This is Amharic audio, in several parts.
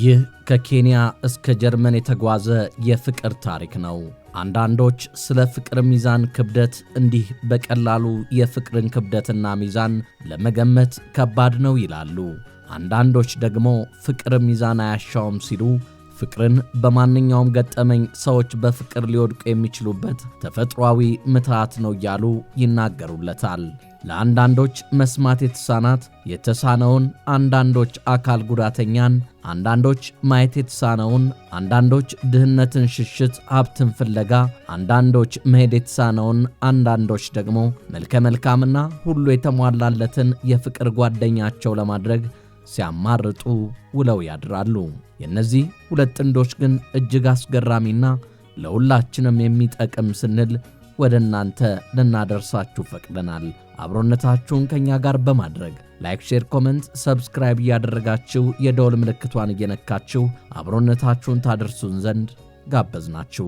ይህ ከኬንያ እስከ ጀርመን የተጓዘ የፍቅር ታሪክ ነው። አንዳንዶች ስለ ፍቅር ሚዛን ክብደት እንዲህ በቀላሉ የፍቅርን ክብደትና ሚዛን ለመገመት ከባድ ነው ይላሉ። አንዳንዶች ደግሞ ፍቅር ሚዛን አያሻውም ሲሉ ፍቅርን በማንኛውም ገጠመኝ ሰዎች በፍቅር ሊወድቁ የሚችሉበት ተፈጥሯዊ ምትሃት ነው እያሉ ይናገሩለታል። ለአንዳንዶች መስማት የተሳነውን፣ አንዳንዶች አካል ጉዳተኛን፣ አንዳንዶች ማየት የተሳነውን፣ አንዳንዶች ድህነትን ሽሽት ሀብትን ፍለጋ፣ አንዳንዶች መሄድ የተሳነውን፣ አንዳንዶች ደግሞ መልከ መልካምና ሁሉ የተሟላለትን የፍቅር ጓደኛቸው ለማድረግ ሲያማርጡ ውለው ያድራሉ። የእነዚህ ሁለት ጥንዶች ግን እጅግ አስገራሚና ለሁላችንም የሚጠቅም ስንል ወደ እናንተ ልናደርሳችሁ ፈቅደናል። አብሮነታችሁን ከኛ ጋር በማድረግ ላይክ፣ ሼር፣ ኮሜንት፣ ሰብስክራይብ እያደረጋችሁ የደወል ምልክቷን እየነካችሁ አብሮነታችሁን ታደርሱን ዘንድ ጋበዝናችሁ።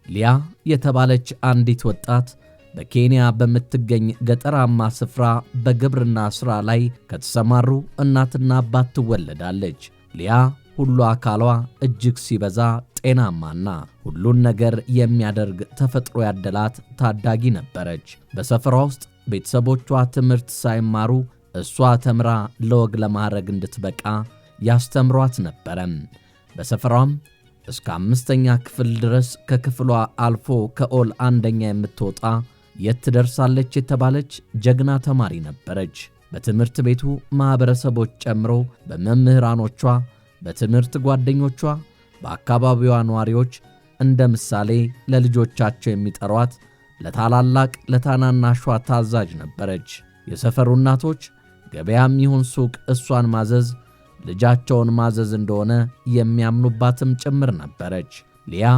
ሊያ የተባለች አንዲት ወጣት በኬንያ በምትገኝ ገጠራማ ስፍራ በግብርና ሥራ ላይ ከተሰማሩ እናትና አባት ትወለዳለች። ሊያ ሁሉ አካሏ እጅግ ሲበዛ ጤናማና ሁሉን ነገር የሚያደርግ ተፈጥሮ ያደላት ታዳጊ ነበረች። በሰፈሯ ውስጥ ቤተሰቦቿ ትምህርት ሳይማሩ እሷ ተምራ ለወግ ለማዕረግ እንድትበቃ ያስተምሯት ነበረም። በሰፈሯም እስከ 5ኛ ክፍል ድረስ ከክፍሏ አልፎ ከኦል አንደኛ የምትወጣ የት ትደርሳለች የተባለች ጀግና ተማሪ ነበረች። በትምህርት ቤቱ ማህበረሰቦች ጨምሮ በመምህራኖቿ፣ በትምህርት ጓደኞቿ፣ በአካባቢዋ ነዋሪዎች እንደ ምሳሌ ለልጆቻቸው የሚጠሯት ለታላላቅ ለታናናሿ ታዛዥ ነበረች። የሰፈሩ እናቶች ገበያም ይሁን ሱቅ እሷን ማዘዝ ልጃቸውን ማዘዝ እንደሆነ የሚያምኑባትም ጭምር ነበረች። ሊያ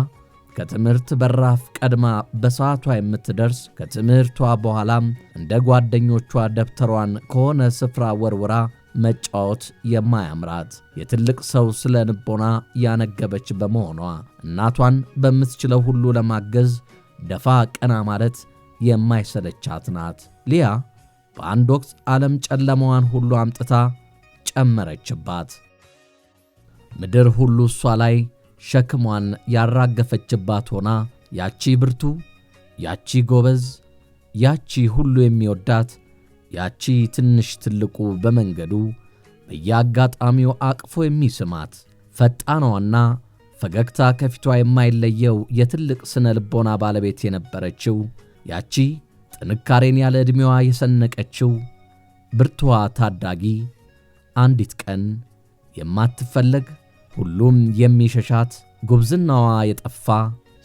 ከትምህርት በራፍ ቀድማ በሰዓቷ የምትደርስ፣ ከትምህርቷ በኋላም እንደ ጓደኞቿ ደብተሯን ከሆነ ስፍራ ወርውራ መጫወት የማያምራት የትልቅ ሰው ስለ ንቦና ያነገበች በመሆኗ እናቷን በምትችለው ሁሉ ለማገዝ ደፋ ቀና ማለት የማይሰለቻት ናት። ሊያ በአንድ ወቅት ዓለም ጨለማዋን ሁሉ አምጥታ ጨመረችባት። ምድር ሁሉ እሷ ላይ ሸክሟን ያራገፈችባት ሆና ያቺ ብርቱ፣ ያቺ ጎበዝ፣ ያቺ ሁሉ የሚወዳት፣ ያቺ ትንሽ ትልቁ በመንገዱ በየአጋጣሚው አቅፎ የሚስማት ፈጣኗና ፈገግታ ከፊቷ የማይለየው የትልቅ ስነ ልቦና ባለቤት የነበረችው ያቺ ጥንካሬን ያለ ዕድሜዋ የሰነቀችው ብርቱዋ ታዳጊ አንዲት ቀን የማትፈለግ ሁሉም የሚሸሻት ጉብዝናዋ የጠፋ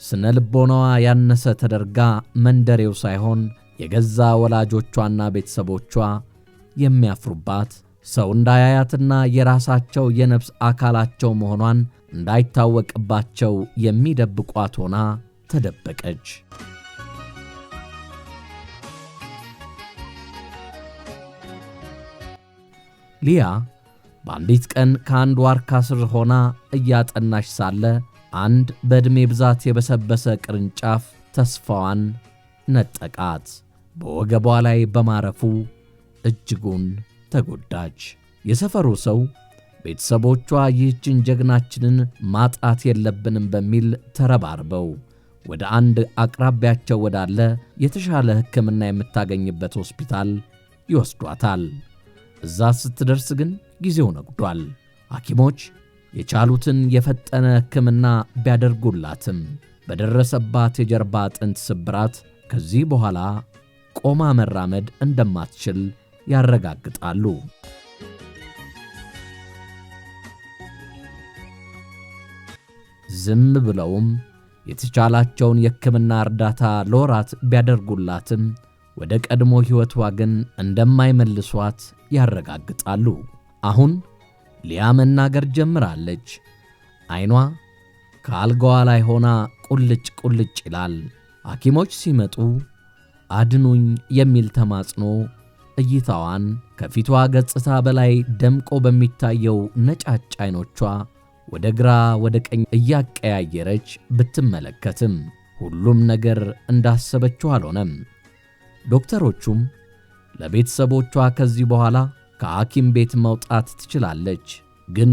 ስነ ልቦናዋ ያነሰ ተደርጋ መንደሬው ሳይሆን የገዛ ወላጆቿና ቤተሰቦቿ የሚያፍሩባት ሰው እንዳያያትና የራሳቸው የነፍስ አካላቸው መሆኗን እንዳይታወቅባቸው የሚደብቋት ሆና ተደበቀች። ሊያ በአንዲት ቀን ከአንድ ዋርካ ስር ሆና እያጠናች ሳለ አንድ በዕድሜ ብዛት የበሰበሰ ቅርንጫፍ ተስፋዋን ነጠቃት። በወገቧ ላይ በማረፉ እጅጉን ተጎዳች። የሰፈሩ ሰው ቤተሰቦቿ ይህችን ጀግናችንን ማጣት የለብንም በሚል ተረባርበው ወደ አንድ አቅራቢያቸው ወዳለ የተሻለ ሕክምና የምታገኝበት ሆስፒታል ይወስዷታል። እዛ ስትደርስ ግን ጊዜው ነግዷል። ሐኪሞች የቻሉትን የፈጠነ ሕክምና ቢያደርጉላትም በደረሰባት የጀርባ አጥንት ስብራት ከዚህ በኋላ ቆማ መራመድ እንደማትችል ያረጋግጣሉ። ዝም ብለውም የተቻላቸውን የሕክምና እርዳታ ለወራት ቢያደርጉላትም ወደ ቀድሞ ሕይወቷ ግን እንደማይመልሷት ያረጋግጣሉ። አሁን ሊያ መናገር ጀምራለች። ዓይኗ ከአልጋዋ ላይ ሆና ቁልጭ ቁልጭ ይላል። ሐኪሞች ሲመጡ አድኑኝ የሚል ተማጽኖ እይታዋን ከፊቷ ገጽታ በላይ ደምቆ በሚታየው ነጫጭ ዓይኖቿ ወደ ግራ ወደ ቀኝ እያቀያየረች ብትመለከትም ሁሉም ነገር እንዳሰበችው አልሆነም። ዶክተሮቹም ለቤተሰቦቿ ከዚህ በኋላ ከሐኪም ቤት መውጣት ትችላለች፣ ግን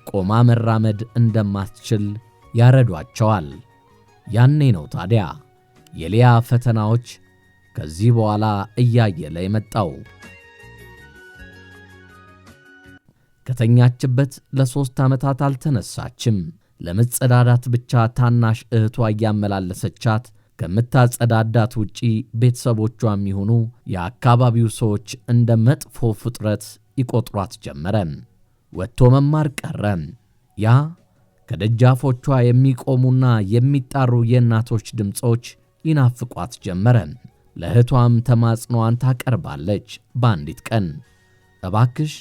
ቆማ መራመድ እንደማትችል ያረዷቸዋል። ያኔ ነው ታዲያ የሊያ ፈተናዎች ከዚህ በኋላ እያየለ የመጣው። ከተኛችበት ለ3 ዓመታት አልተነሳችም። ለመጸዳዳት ብቻ ታናሽ እህቷ እያመላለሰቻት ከምታጸዳዳት ውጪ ቤተሰቦቿም ይሁኑ የአካባቢው ሰዎች እንደ መጥፎ ፍጥረት ይቆጥሯት ጀመረ። ወጥቶ መማር ቀረ። ያ ከደጃፎቿ የሚቆሙና የሚጣሩ የእናቶች ድምፆች ይናፍቋት ጀመረ። ለእህቷም ተማጽኗን ታቀርባለች። በአንዲት ቀን እባክሽ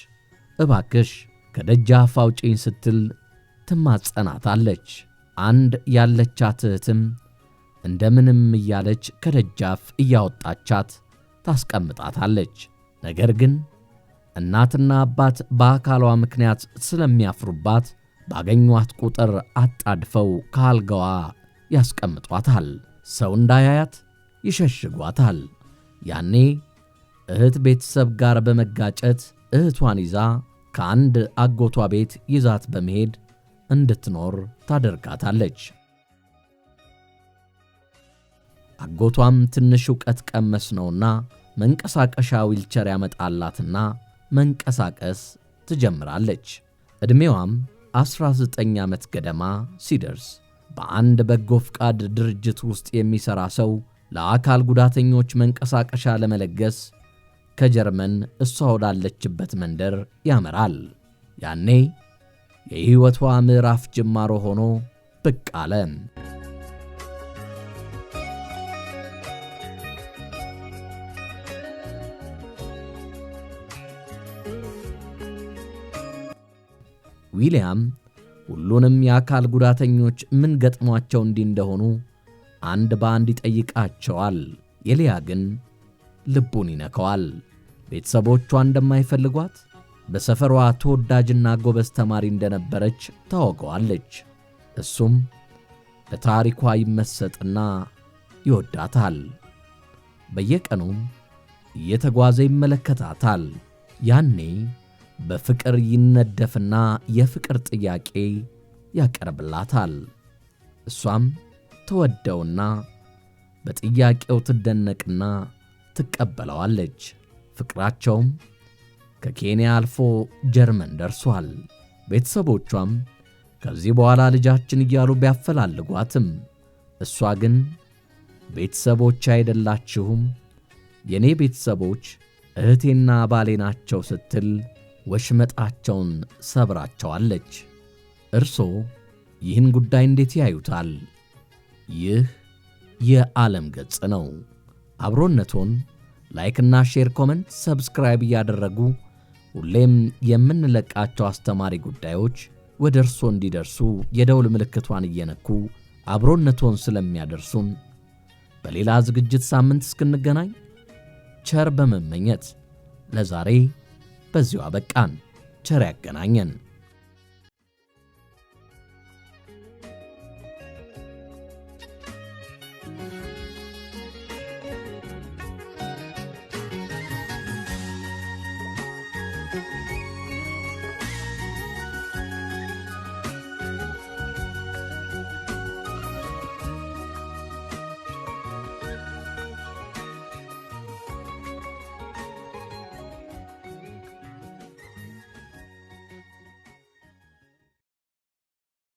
እባክሽ ከደጃፍ አውጪኝ ስትል ትማጸናታለች። አንድ ያለቻት እህትም እንደምንም እያለች ከደጃፍ እያወጣቻት ታስቀምጣታለች። ነገር ግን እናትና አባት በአካሏ ምክንያት ስለሚያፍሩባት ባገኟት ቁጥር አጣድፈው ከአልጋዋ ያስቀምጧታል። ሰው እንዳያያት ይሸሽጓታል። ያኔ እህት ቤተሰብ ጋር በመጋጨት እህቷን ይዛ ከአንድ አጎቷ ቤት ይዛት በመሄድ እንድትኖር ታደርጋታለች። አጎቷም ትንሽ ዕውቀት ቀመስ ነውና መንቀሳቀሻ ዊልቸር ያመጣላትና መንቀሳቀስ ትጀምራለች። ዕድሜዋም 19 ዓመት ገደማ ሲደርስ በአንድ በጎ ፍቃድ ድርጅት ውስጥ የሚሠራ ሰው ለአካል ጉዳተኞች መንቀሳቀሻ ለመለገስ ከጀርመን እሷ ወዳለችበት መንደር ያመራል። ያኔ የሕይወቷ ምዕራፍ ጅማሮ ሆኖ ብቅ አለ። ዊልያም ሁሉንም የአካል ጉዳተኞች ምን ገጥሟቸው እንዲህ እንደሆኑ አንድ በአንድ ይጠይቃቸዋል። የሊያ ግን ልቡን ይነካዋል። ቤተሰቦቿ እንደማይፈልጓት፣ በሰፈሯ ተወዳጅና ጎበዝ ተማሪ እንደነበረች ታወቀዋለች። እሱም ለታሪኳ ይመሰጥና ይወዳታል። በየቀኑም እየተጓዘ ይመለከታታል። ያኔ በፍቅር ይነደፍና የፍቅር ጥያቄ ያቀርብላታል። እሷም ተወደውና በጥያቄው ትደነቅና ትቀበለዋለች። ፍቅራቸውም ከኬንያ አልፎ ጀርመን ደርሷል። ቤተሰቦቿም ከዚህ በኋላ ልጃችን እያሉ ቢያፈላልጓትም እሷ ግን ቤተሰቦች አይደላችሁም፣ የኔ ቤተሰቦች እህቴና ባሌ ናቸው ስትል ወሽመጣቸውን ሰብራቸዋለች። እርሶ ይህን ጉዳይ እንዴት ያዩታል? ይህ የዓለም ገጽ ነው። አብሮነቶን ላይክና ሼር፣ ኮመንት፣ ሰብስክራይብ እያደረጉ ሁሌም የምንለቃቸው አስተማሪ ጉዳዮች ወደ እርሶ እንዲደርሱ የደውል ምልክቷን እየነኩ አብሮነቶን ስለሚያደርሱን በሌላ ዝግጅት ሳምንት እስክንገናኝ ቸር በመመኘት ለዛሬ በዚሁ አበቃን። ቸር ያገናኘን።